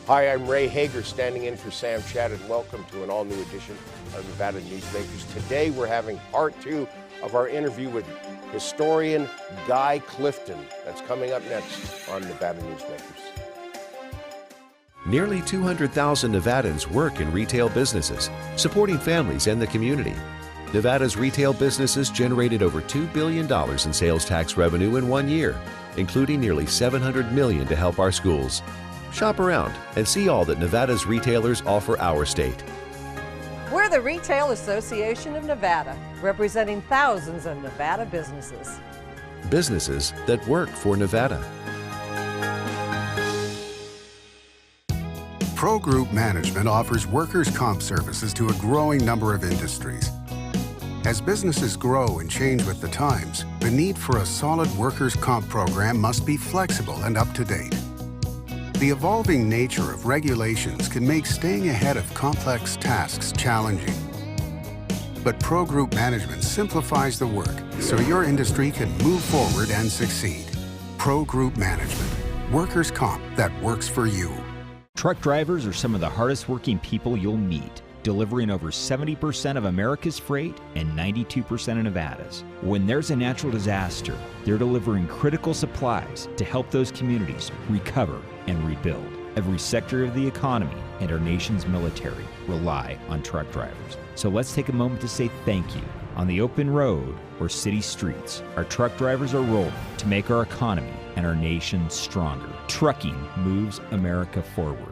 Hi, I'm Ray Hagar, standing in for Sam Chad, and welcome to an all-new edition of Nevada Newsmakers. Today, we're having part 2 of our interview with historian Guy Clifton. That's coming up next on Nevada Newsmakers. Nearly 200,000 Nevadans work in retail businesses, supporting families and the community. Nevada's retail businesses generated over $2 billion in sales tax revenue in 1 year, including nearly $700 million to help our schools. Shop around and see all that Nevada's retailers offer our state. We're the Retail Association of Nevada, representing thousands of Nevada businesses. Businesses that work for Nevada. Pro Group Management offers workers' comp services to a growing number of industries. As businesses grow and change with the times, the need for a solid workers' comp program must be flexible and up to date. The evolving nature of regulations can make staying ahead of complex tasks challenging. But Pro Group Management simplifies the work so your industry can move forward and succeed. Pro Group Management, workers' comp that works for you. Truck drivers are some of the hardest working people you'll meet, delivering over 70% of America's freight and 92% of Nevada's. When there's a natural disaster, they're delivering critical supplies to help those communities recover and rebuild. Every sector of the economy and our nation's military rely on truck drivers. So let's take a moment to say thank you. On the open road or city streets, our truck drivers are rolling to make our economy and our nation stronger. Trucking moves America forward.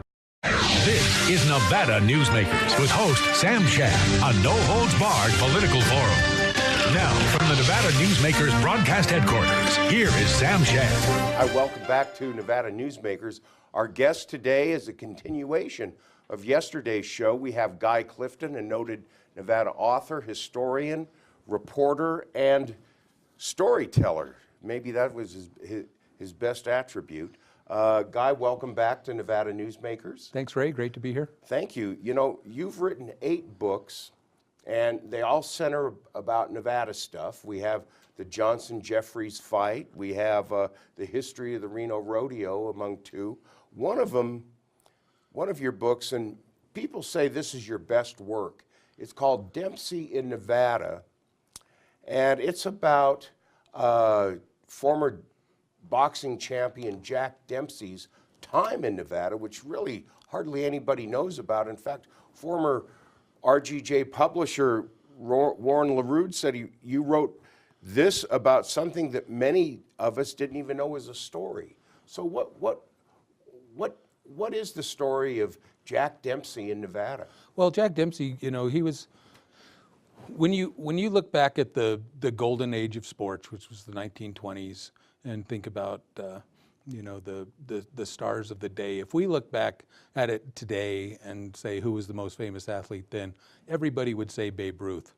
This is Nevada Newsmakers with host Sam Shad, a no-holds-barred political forum. Now, from the Nevada Newsmakers broadcast headquarters, here is Sam Shad. Hi, welcome back to Nevada Newsmakers. Our guest today is a continuation of yesterday's show. We have Guy Clifton, a noted Nevada author, historian, reporter, and storyteller. Maybe that was his best attribute. Guy, welcome back to Nevada Newsmakers. Thanks, Ray. Great to be here. Thank you. You know, you've written 8 books, and they all center about Nevada stuff. We have the Johnson-Jeffries fight. We have the history of the Reno Rodeo, among 2. One of your books, and people say this is your best work, it's called Dempsey in Nevada, and it's about former boxing champion Jack Dempsey's time in Nevada, which really hardly anybody knows about. In fact, former RGJ publisher Warren LaRude said you wrote this about something that many of us didn't even know was a story. So what is the story of Jack Dempsey in Nevada? Well, Jack Dempsey, you know, he was, when you look back at the golden age of sports, which was the 1920s, and think about you know, the stars of the day. If we look back at it today and say who was the most famous athlete then, everybody would say Babe Ruth.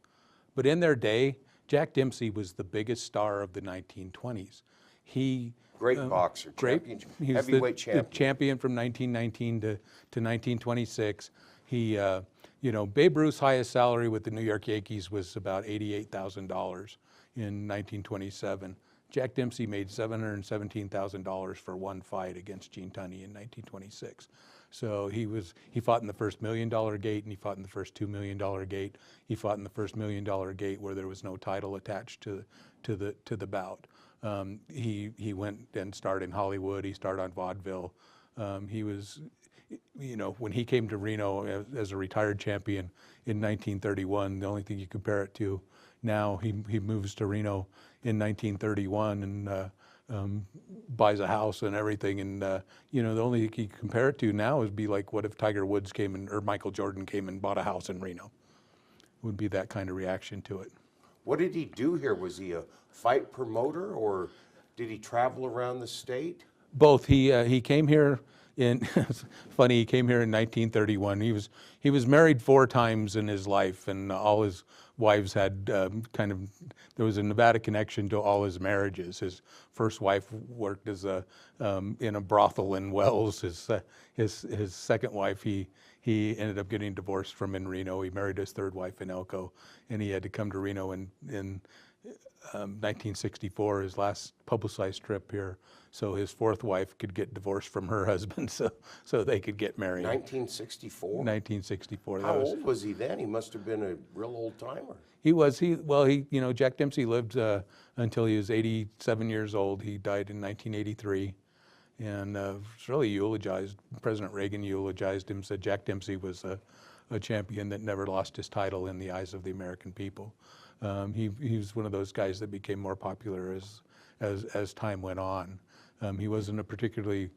But in their day, Jack Dempsey was the biggest star of the 1920s. Great boxer, heavyweight champion. The champion from 1919 to 1926. He, you know, Babe Ruth's highest salary with the New York Yankees was about $88,000 in 1927. Jack Dempsey made $717,000 for one fight against Gene Tunney in 1926. So he fought in the first $1 million gate, and he fought in the first $2 million gate. He fought in the first $1 million gate where there was no title attached to the bout. He went and starred in Hollywood. He starred on vaudeville. He was, you know, when he came to Reno as a retired champion in 1931, the only thing you compare it to now, he moves to Reno in 1931 and buys a house and everything. And, you know, the only thing you compare it to now is be like, what if Tiger Woods came in, or Michael Jordan came and bought a house in Reno? Would be that kind of reaction to it. What did he do here? Was he a fight promoter, or did he travel around the state? Both. He came here in, it's funny, he came here in 1931. He was married 4 times in his life, and all his wives had there was a Nevada connection to all his marriages. His first wife worked as in a brothel in Wells. His second wife, he ended up getting divorced from in Reno. He married his 3rd wife in Elko, and he had to come to Reno and 1964, his last publicized trip here, so his fourth wife could get divorced from her husband, so they could get married. 1964? 1964. How old was he then? He must have been a real old timer. Jack Dempsey lived until he was 87 years old. He died in 1983, and was really eulogized. President Reagan eulogized him, said Jack Dempsey was a champion that never lost his title in the eyes of the American people. He was one of those guys that became more popular as time went on. He wasn't a particularly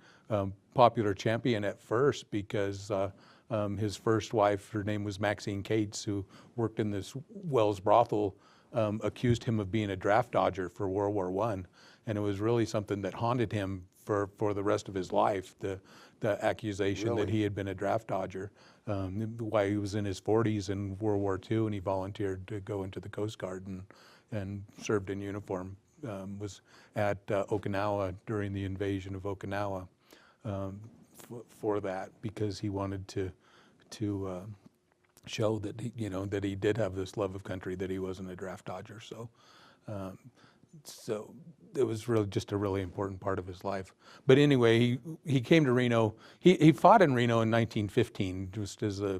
popular champion at first because his first wife, her name was Maxine Cates, who worked in this Wells brothel, accused him of being a draft dodger for World War I. And it was really something that haunted him for the rest of his life, the accusation that he had been a draft dodger. While he was in his 40s in World War II, and he volunteered to go into the Coast Guard and served in uniform. Was at Okinawa during the invasion of Okinawa for that, because he wanted to show that that he did have this love of country, that he wasn't a draft dodger. So it was really just a really important part of his life. But anyway, he came to Reno. He fought in Reno in 1915, just as a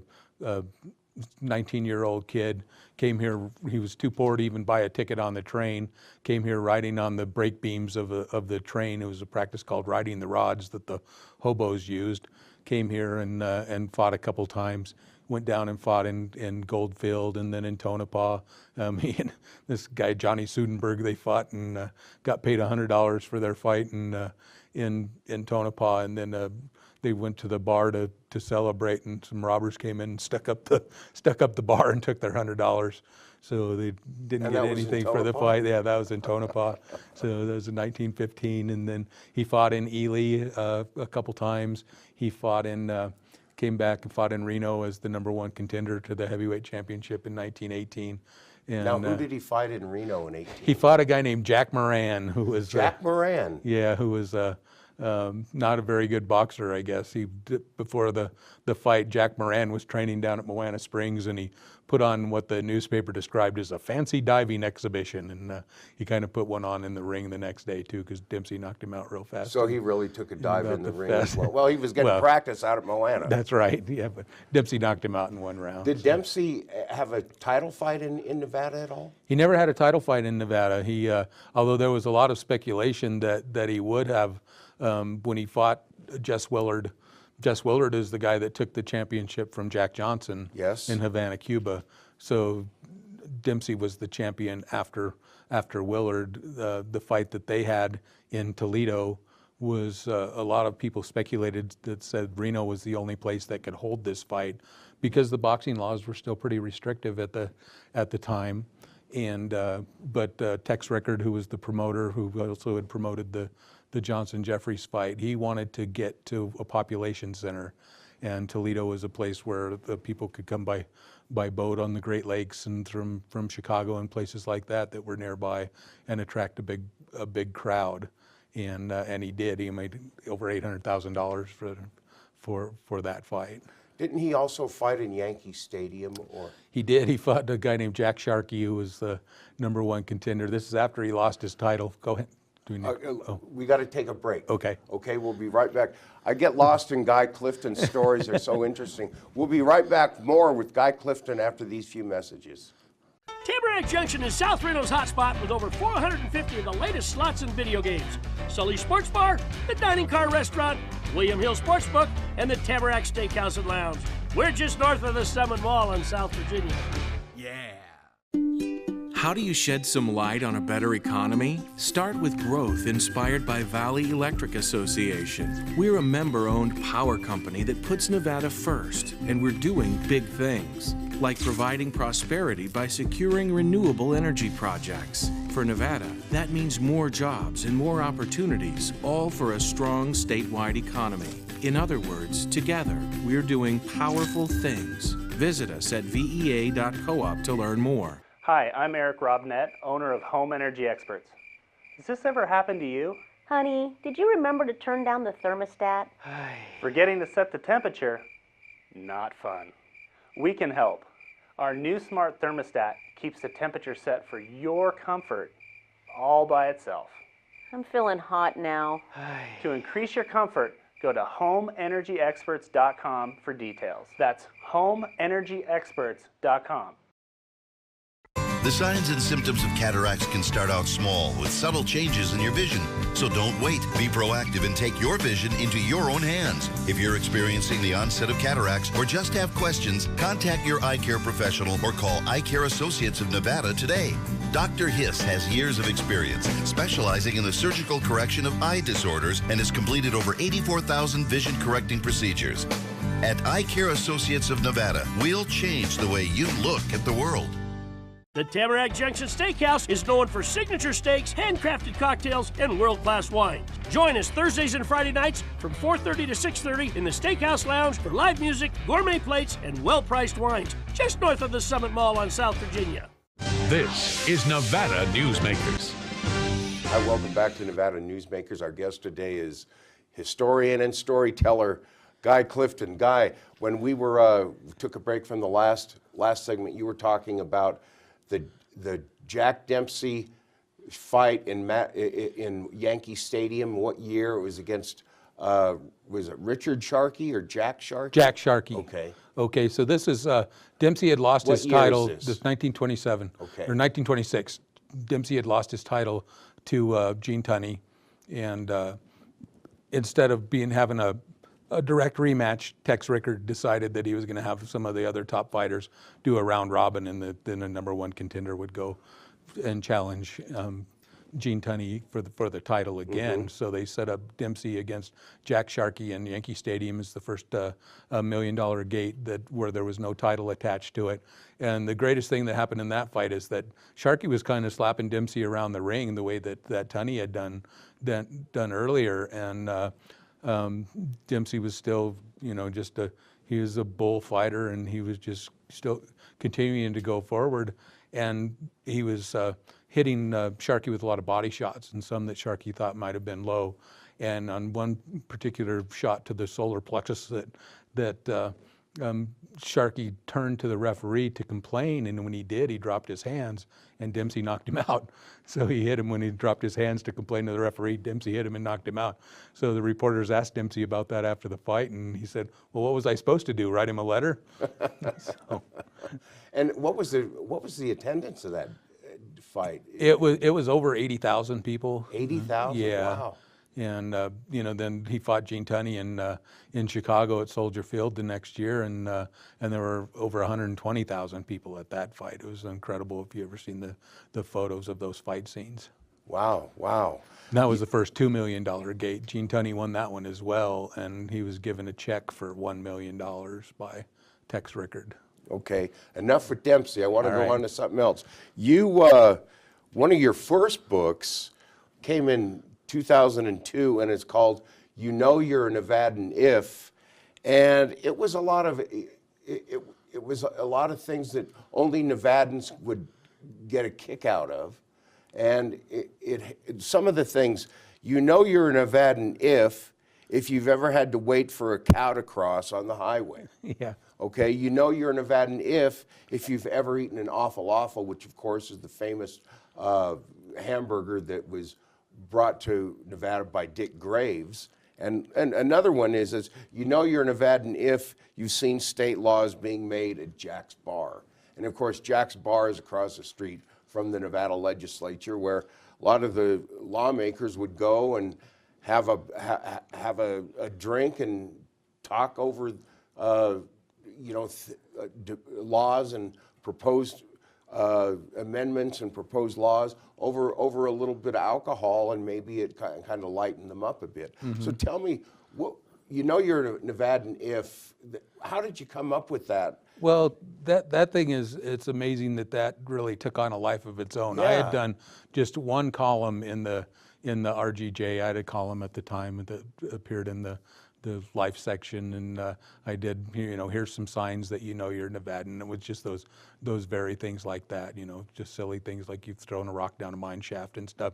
19-year-old kid. Came here, he was too poor to even buy a ticket on the train. Came here riding on the brake beams of the train. It was a practice called riding the rods that the hobos used. Came here and fought a couple times. Went down and fought in Goldfield and then in Tonopah. He and this guy Johnny Sudenberg, they fought and got paid $100 for their fight in Tonopah, and then they went to the bar to celebrate, and some robbers came in and stuck up the bar and took their $100. So they didn't get anything for the fight. Yeah, that was in Tonopah. So that was in 1915, and then he fought in Ely a couple times. He fought came back and fought in Reno as the #1 contender to the heavyweight championship in 1918. And, now, who did he fight in Reno in 18? He fought a guy named Jack Moran, who was Jack Moran. Yeah, who was not a very good boxer, I guess. Before the fight, Jack Moran was training down at Moana Springs, and he put on what the newspaper described as a fancy diving exhibition, and he kind of put one on in the ring the next day too, because Dempsey knocked him out real fast. So he really took a dive in the ring as well. Well, he was getting practice out at Moana. That's right, yeah, but Dempsey knocked him out in one round. Did Dempsey have a title fight in Nevada at all? He never had a title fight in Nevada. He, although there was a lot of speculation that he would have when he fought Jess Willard. Jess Willard is the guy that took the championship from Jack Johnson in Havana, Cuba. So Dempsey was the champion after Willard. The fight that they had in Toledo was a lot of people speculated that said Reno was the only place that could hold this fight because the boxing laws were still pretty restrictive at the time. And but Tex Rickard, who was the promoter, who also had promoted the Johnson-Jeffries fight, he wanted to get to a population center, and Toledo was a place where the people could come by boat on the Great Lakes and from Chicago and places like that were nearby, and attract a big crowd. And he did. He made over $800,000 for that fight. Didn't he also fight in Yankee Stadium? Or he did. He fought a guy named Jack Sharkey, who was the #1 contender. This is after he lost his title. Go ahead. We got to take a break. Okay. Okay, we'll be right back. I get lost in Guy Clifton's stories. They're so interesting. We'll be right back more with Guy Clifton after these few messages. Tamarack Junction is South Reno's hotspot with over 450 of the latest slots and video games. Sully's Sports Bar, the Dining Car Restaurant, William Hill Sportsbook, and the Tamarack Steakhouse and Lounge. We're just north of the Summit Mall in South Virginia. Yeah. How do you shed some light on a better economy? Start with growth inspired by Valley Electric Association. We're a member-owned power company that puts Nevada first, and we're doing big things, like providing prosperity by securing renewable energy projects. For Nevada, that means more jobs and more opportunities, all for a strong statewide economy. In other words, together, we're doing powerful things. Visit us at vea.coop to learn more. Hi, I'm Eric Robnett, owner of Home Energy Experts. Has this ever happened to you? Honey, did you remember to turn down the thermostat? Forgetting to set the temperature? Not fun. We can help. Our new smart thermostat keeps the temperature set for your comfort all by itself. I'm feeling hot now. To increase your comfort, go to homeenergyexperts.com for details. That's homeenergyexperts.com. The signs and symptoms of cataracts can start out small with subtle changes in your vision. So don't wait. Be proactive and take your vision into your own hands. If you're experiencing the onset of cataracts or just have questions, contact your eye care professional or call Eye Care Associates of Nevada today. Dr. Hiss has years of experience specializing in the surgical correction of eye disorders and has completed over 84,000 vision correcting procedures. At Eye Care Associates of Nevada, we'll change the way you look at the world. The Tamarack Junction Steakhouse is known for signature steaks, handcrafted cocktails, and world-class wines. Join us Thursdays and Friday nights from 4:30 to 6:30 in the Steakhouse Lounge for live music, gourmet plates, and well-priced wines, just north of the Summit Mall on South Virginia. This is Nevada Newsmakers. Hi, welcome back to Nevada Newsmakers. Our guest today is historian and storyteller Guy Clifton. Guy, when we were took a break from the last segment, you were talking about the Jack Dempsey fight in Yankee Stadium. What year? It was against, was it Richard Sharkey or Jack Sharkey? Jack Sharkey. Okay. Okay, so this is, Dempsey had lost his title, this 1927, Okay. or 1926. Dempsey had lost his title to Gene Tunney, and instead of having a direct rematch, Tex Rickard decided that he was going to have some of the other top fighters do a round robin, and then the number one contender would go and challenge Gene Tunney for the title again. Mm-hmm. So they set up Dempsey against Jack Sharkey in Yankee Stadium as the first $1 million gate where there was no title attached to it. And the greatest thing that happened in that fight is that Sharkey was kind of slapping Dempsey around the ring the way that Tunney had done earlier, and Dempsey was still, he was a bull fighter, and he was just still continuing to go forward, and he was hitting Sharkey with a lot of body shots, and some that Sharkey thought might have been low. And on one particular shot to the solar plexus that Sharkey turned to the referee to complain, and when he did, he dropped his hands, and Dempsey knocked him out. So he hit him when he dropped his hands to complain to the referee. Dempsey hit him and knocked him out. So the reporters asked Dempsey about that after the fight, and he said, "Well, what was I supposed to do? Write him a letter?" So. And what was the attendance of that fight? It was over 80,000 people. 80,000. Yeah. Wow. And then he fought Gene Tunney in Chicago at Soldier Field the next year, and there were over 120,000 people at that fight. It was incredible if you ever seen the photos of those fight scenes. Wow, wow. And that was the first $2 million gate. Gene Tunney won that one as well, and he was given a check for $1 million by Tex Rickard. Okay, enough with Dempsey. I want to All go right. on to something else. You, one of your first books came in 2002, and it's called "You Know You're a Nevadan If," and it was a lot of it was a lot of things that only Nevadans would get a kick out of, and some of the things, you know you're a Nevadan if you've ever had to wait for a cow to cross on the highway. Yeah. Okay, you know you're a Nevadan if you've ever eaten an awful, which of course is the famous hamburger that was brought to Nevada by Dick Graves. And another one is you know you're a Nevadan if you've seen state laws being made at Jack's Bar. And of course, Jack's Bar is across the street from the Nevada legislature, where a lot of the lawmakers would go and have a drink and talk over laws and proposed amendments and proposed laws over a little bit of alcohol, and maybe it kind of lightened them up a bit. Mm-hmm. So tell me, you know you're a Nevadan if, how did you come up with that? Well, that thing it's amazing that really took on a life of its own. I had done just one column in the RGJ. I had a column at the time that appeared in the life section, and I did, here's some signs that you know you're Nevadan. It was just those very things like that, just silly things like you've thrown a rock down a mine shaft and stuff.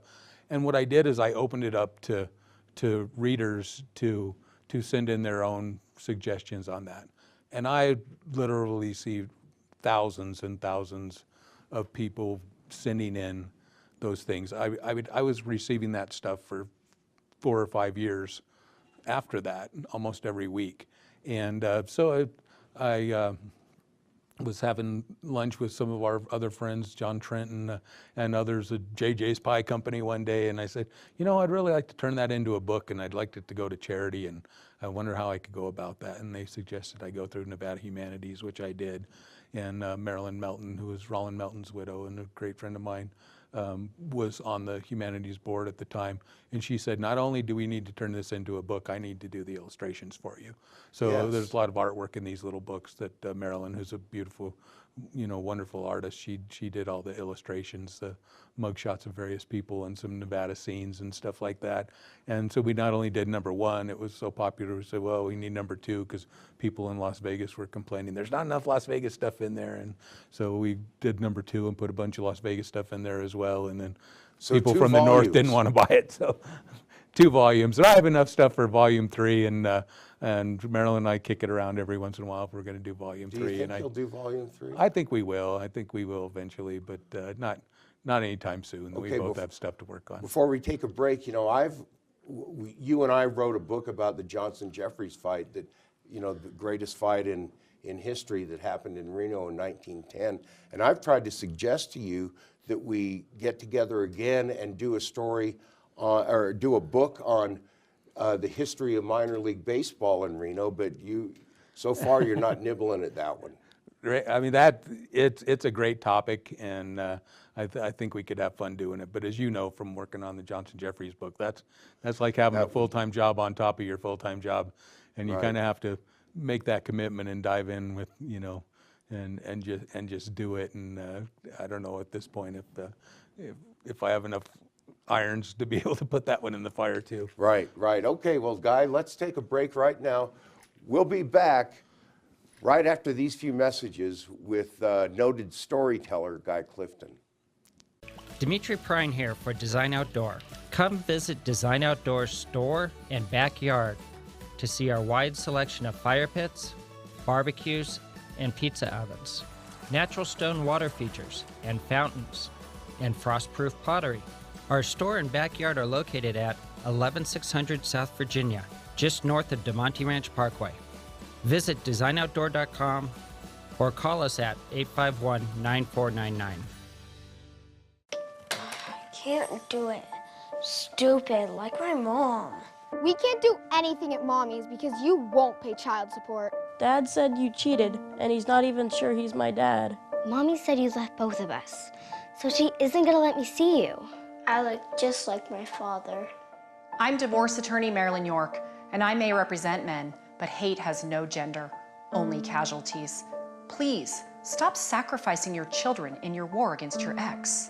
And what I did is I opened it up to readers to send in their own suggestions on that. And I literally received thousands and thousands of people sending in those things. I was receiving that stuff for 4 or 5 years after that, almost every week. And so I was having lunch with some of our other friends, John Trenton and others at JJ's Pie Company one day, and I said, you know, I'd really like to turn that into a book, and I'd like it to go to charity, and I wonder how I could go about that. And they suggested I go through Nevada Humanities, which I did. And Marilyn Melton, who was Roland Melton's widow and a great friend of mine, was on the Humanities board at the time. And she said, not only do we need to turn this into a book, I need to do the illustrations for you. So Yes. there's a lot of artwork in these little books that Marilyn, who's a beautiful, wonderful artist, she did all the illustrations, the mugshots of various people and some Nevada scenes and stuff like that. And so we not only did number 1, it was so popular, we said, well, we need number 2, because people in Las Vegas were complaining there's not enough Las Vegas stuff in there. And so we did number 2 and put a bunch of Las Vegas stuff in there as well. And then So people 2 from the north didn't volumes. want to buy it, so 2 volumes. And I have enough stuff for volume 3, and Marilyn and I kick it around every once in a while if we're going to do volume 3. Do you think and you'll do volume 3? I think we will. I think we will eventually, but not anytime soon. Okay, We both have stuff to work on. Before we take a break, you and I wrote a book about the Johnson-Jeffries fight, that, the greatest fight in history that happened in Reno in 1910. And I've tried to suggest to you that we get together again and do a story or do a book on the history of minor league baseball in Reno, but so far you're not nibbling at that one. I mean, it's a great topic, and I think we could have fun doing it. But as you know from working on the Johnson-Jeffries book, that's like having a full-time job on top of your full-time job, and you kind of have to make that commitment and dive in with, and just do it. And I don't know at this point if I have enough irons to be able to put that one in the fire too. Right. Okay, well, Guy, let's take a break right now. We'll be back right after these few messages with noted storyteller Guy Clifton. Dimitri Prine here for Design Outdoor. Come visit Design Outdoor's store and backyard to see our wide selection of fire pits, barbecues, and pizza ovens, natural stone water features and fountains, and frost-proof pottery. Our store and backyard are located at 11600 South Virginia, just north of DeMonte Ranch Parkway. Visit designoutdoor.com or call us at 851-9499. Can't do it. Stupid, like my mom. We can't do anything at Mommy's because you won't pay child support. Dad said you cheated, and he's not even sure he's my dad. Mommy said you left both of us, so she isn't gonna let me see you. I look just like my father. I'm divorce attorney Marilyn York, and I may represent men, but hate has no gender, only casualties. Please, stop sacrificing your children in your war against your ex.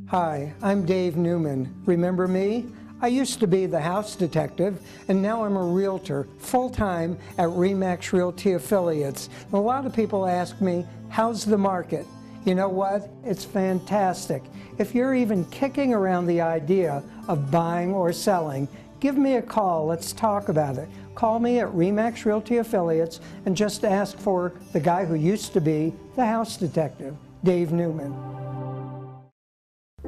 Hi, I'm Dave Newman. Remember me? I used to be the house detective, and now I'm a realtor, full-time at RE/MAX Realty Affiliates. A lot of people ask me, how's the market? You know what? It's fantastic. If you're even kicking around the idea of buying or selling, give me a call. Let's talk about it. Call me at RE/MAX Realty Affiliates and just ask for the guy who used to be the house detective, Dave Newman.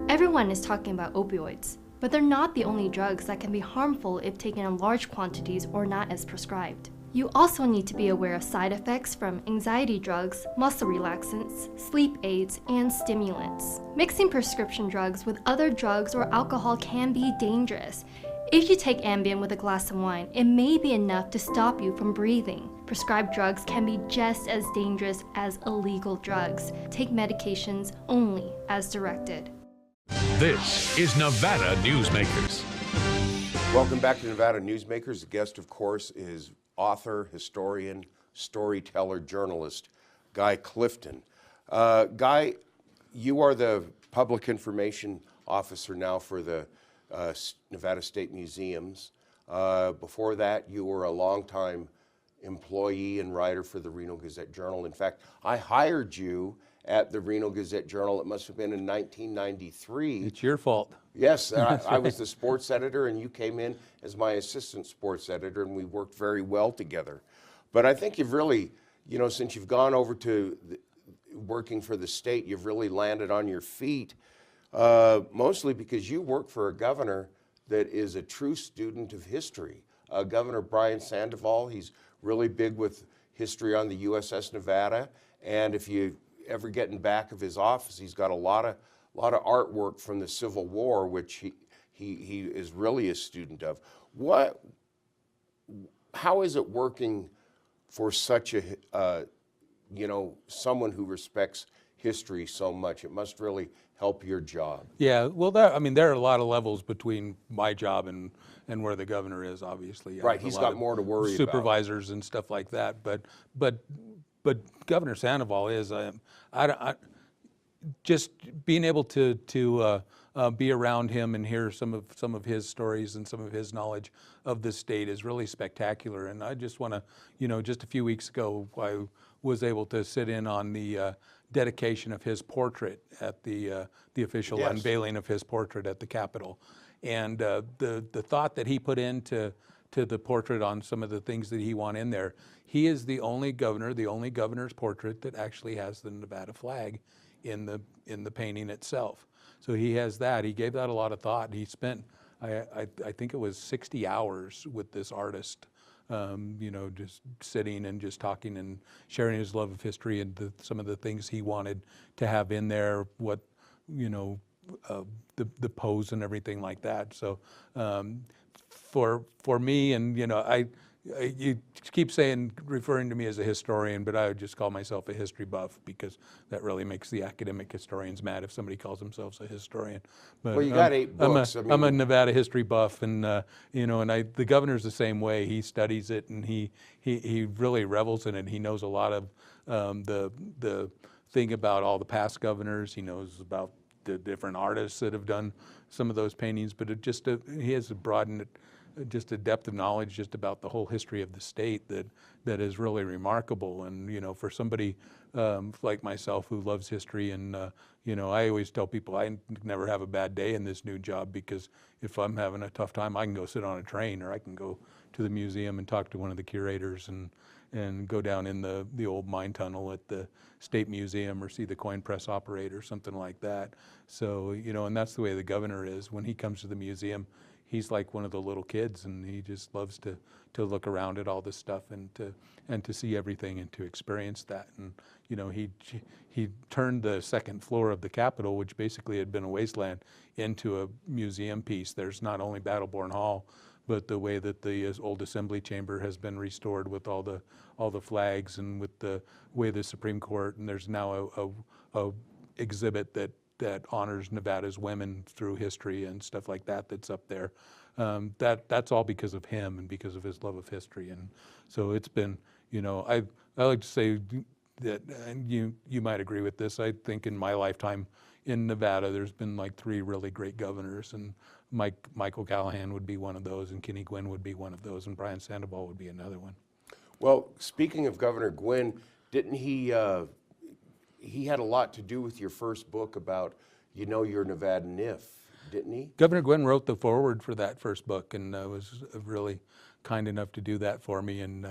Everyone is talking about opioids, but they're not the only drugs that can be harmful if taken in large quantities or not as prescribed. You also need to be aware of side effects from anxiety drugs, muscle relaxants, sleep aids, and stimulants. Mixing prescription drugs with other drugs or alcohol can be dangerous. If you take Ambien with a glass of wine, it may be enough to stop you from breathing. Prescribed drugs can be just as dangerous as illegal drugs. Take medications only as directed. This is Nevada Newsmakers. Welcome back to Nevada Newsmakers. The guest, of course, is author, historian, storyteller, journalist, Guy Clifton. Guy, you are the public information officer now for the Nevada State Museums. Before that, you were a longtime employee and writer for the Reno Gazette-Journal. In fact, I hired you at the Reno Gazette-Journal. It must have been in 1993. It's your fault. Yes, I was the sports editor, and you came in as my assistant sports editor, and we worked very well together. But I think you've really, since you've gone over to working for the state, you've really landed on your feet. Mostly because you work for a governor that is a true student of history. Governor Brian Sandoval, he's really big with history on the USS Nevada, and if you ever get in back of his office, he's got a lot of artwork from the Civil War, which he is really a student of. How is it working for such a, someone who respects history so much? It must really help your job. Yeah, well, there are a lot of levels between my job and where the governor is, obviously. Right, he's got more to worry about. Supervisors and stuff like that, but Governor Sandoval is, just being able to be around him and hear some of his stories and some of his knowledge of the state is really spectacular. And I just want to, just a few weeks ago, I was able to sit in on the dedication of his portrait at the official unveiling of his portrait at the Capitol, and the thought that he put into the portrait on some of the things that he want in there. He is the only governor's portrait that actually has the Nevada flag in the painting itself. So he has that. He gave that a lot of thought. He spent, I think it was 60 hours with this artist, just sitting and just talking and sharing his love of history and some of the things he wanted to have in there, what, the pose and everything like that. So for me, and you keep referring to me as a historian, but I would just call myself a history buff, because that really makes the academic historians mad if somebody calls themselves a historian. But well, you got 8 books. I'm a Nevada history buff, and the governor's the same way. He studies it, and he really revels in it. He knows a lot of the thing about all the past governors. He knows about the different artists that have done some of those paintings, but he has broadened just a depth of knowledge just about the whole history of the state that is really remarkable. And for somebody like myself who loves history, and I always tell people I never have a bad day in this new job, because if I'm having a tough time, I can go sit on a train, or I can go to the museum and talk to one of the curators, and go down in the old mine tunnel at the State Museum, or see the coin press operator, something like that. So and that's the way the governor is. When he comes to the museum, he's like one of the little kids, and he just loves to look around at all this stuff and to see everything and to experience that. And he turned the second floor of the Capitol, which basically had been a wasteland, into a museum piece. There's not only Battleborn Hall, but the way that the old Assembly Chamber has been restored with all the flags, and with the way the Supreme Court, and there's now a exhibit that honors Nevada's women through history and stuff like that that's up there. That's all because of him and because of his love of history. And so it's been, I like to say that, and you might agree with this, I think in my lifetime in Nevada, there's been like 3 really great governors, and Michael Callahan would be one of those, and Kenny Gwinn would be one of those, and Brian Sandoval would be another one. Well, speaking of Governor Gwinn, didn't he had a lot to do with your first book about, your Nevadan if, didn't he? Governor Gwinn wrote the foreword for that first book, and was really kind enough to do that for me, and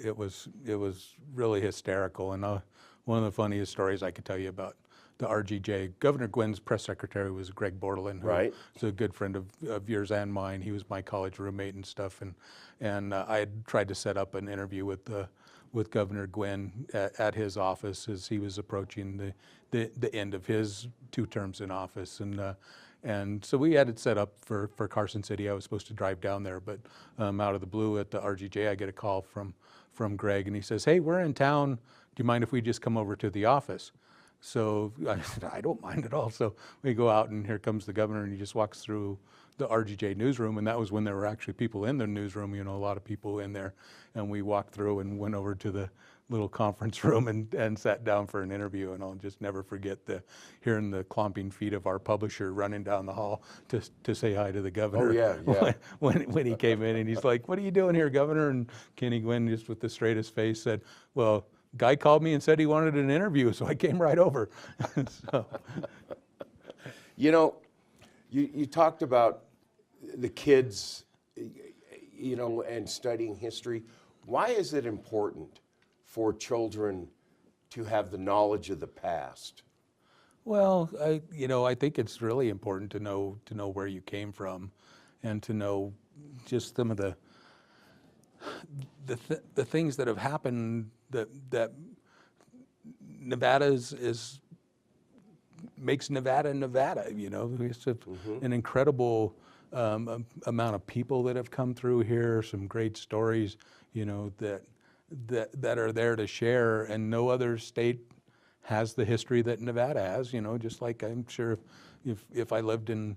it was really hysterical. And one of the funniest stories I could tell you about the RGJ, Governor Gwynn's press secretary was Greg Bordelin, who was a good friend of yours and mine. He was my college roommate and stuff, and I had tried to set up an interview with Governor Gwinn at his office as he was approaching the end of his 2 terms in office, and so we had it set up for Carson City. I was supposed to drive down there, but out of the blue at the RGJ, I get a call from Greg, and he says, "Hey, we're in town. Do you mind if we just come over to the office?" So I said, "I don't mind at all." So we go out, and here comes the governor, and he just walks through the RGJ newsroom, and that was when there were actually people in the newsroom, a lot of people in there. And we walked through and went over to the little conference room and sat down for an interview. And I'll just never forget hearing the clomping feet of our publisher running down the hall to say hi to the governor. Oh, yeah. When he came in, and he's like, "What are you doing here, Governor?" And Kenny Gwinn, just with the straightest face, said, "Well, guy called me and said he wanted an interview, so I came right over." So. You talked about the kids, and studying history. Why is it important for children to have the knowledge of the past? Well, I think it's really important to know where you came from, and to know just some of the things that have happened that Nevada makes Nevada Nevada. It's an incredible amount of people that have come through here. Some great stories, that are there to share, and no other state has the history that Nevada has. Just like I'm sure if I lived in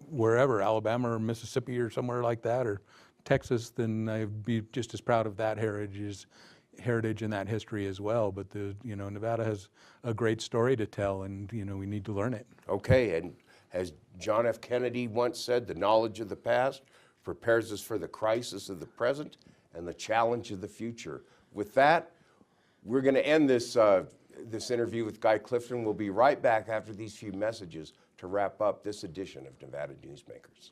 wherever, Alabama or Mississippi or somewhere like that, or Texas, then I'd be just as proud of that heritage and that history as well. But Nevada has a great story to tell, and we need to learn it. Okay, and as John F. Kennedy once said, the knowledge of the past prepares us for the crisis of the present and the challenge of the future. With that, we're going to end this interview with Guy Clifton. We'll be right back after these few messages to wrap up this edition of Nevada Newsmakers.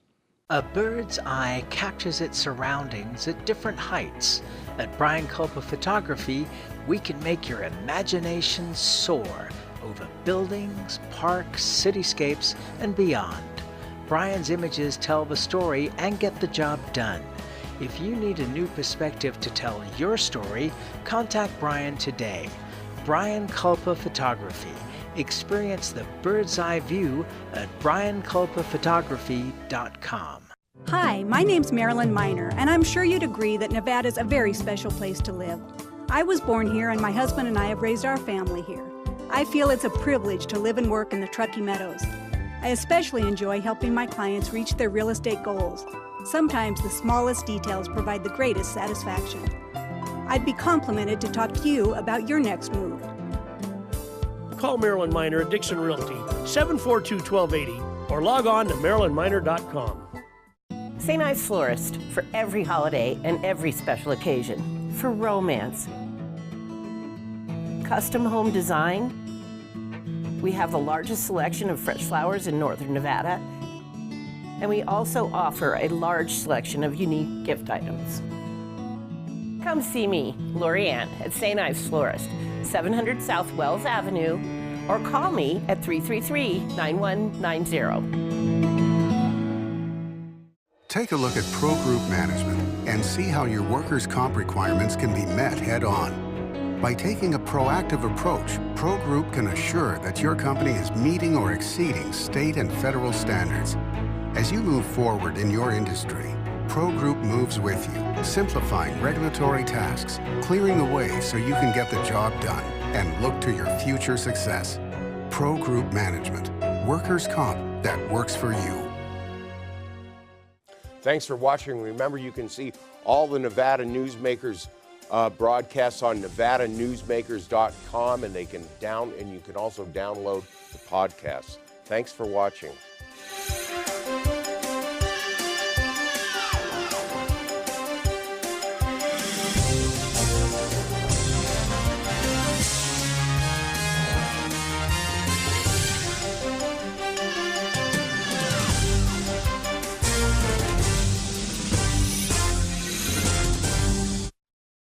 A bird's eye captures its surroundings at different heights. At Brian Culpa Photography, we can make your imagination soar over buildings, parks, cityscapes, and beyond. Brian's images tell the story and get the job done. If you need a new perspective to tell your story, contact Brian today. Brian Culpa Photography. Experience the bird's eye view at brianculpaphotography.com. Hi, my name's Marilyn Miner, and I'm sure you'd agree that Nevada's a very special place to live. I was born here, and my husband and I have raised our family here. I feel it's a privilege to live and work in the Truckee Meadows. I especially enjoy helping my clients reach their real estate goals. Sometimes the smallest details provide the greatest satisfaction. I'd be complimented to talk to you about your next move. Call Marilyn Miner at Dixon Realty, 742-1280, or log on to marilynminer.com. St. Ives Florist, for every holiday and every special occasion. For romance. Custom home design. We have the largest selection of fresh flowers in northern Nevada. And we also offer a large selection of unique gift items. Come see me, Lorianne, at St. Ives Florist, 700 South Wells Avenue, or call me at 333-9190. Take a look at Pro Group Management and see how your workers' comp requirements can be met head-on. By taking a proactive approach, Pro Group can assure that your company is meeting or exceeding state and federal standards. As you move forward in your industry, Pro Group moves with you, simplifying regulatory tasks, clearing the way so you can get the job done and look to your future success. Pro Group Management, workers' comp that works for you. Thanks for watching. Remember, you can see all the Nevada Newsmakers broadcasts on NevadaNewsmakers.com, and you can also download the podcasts. Thanks for watching.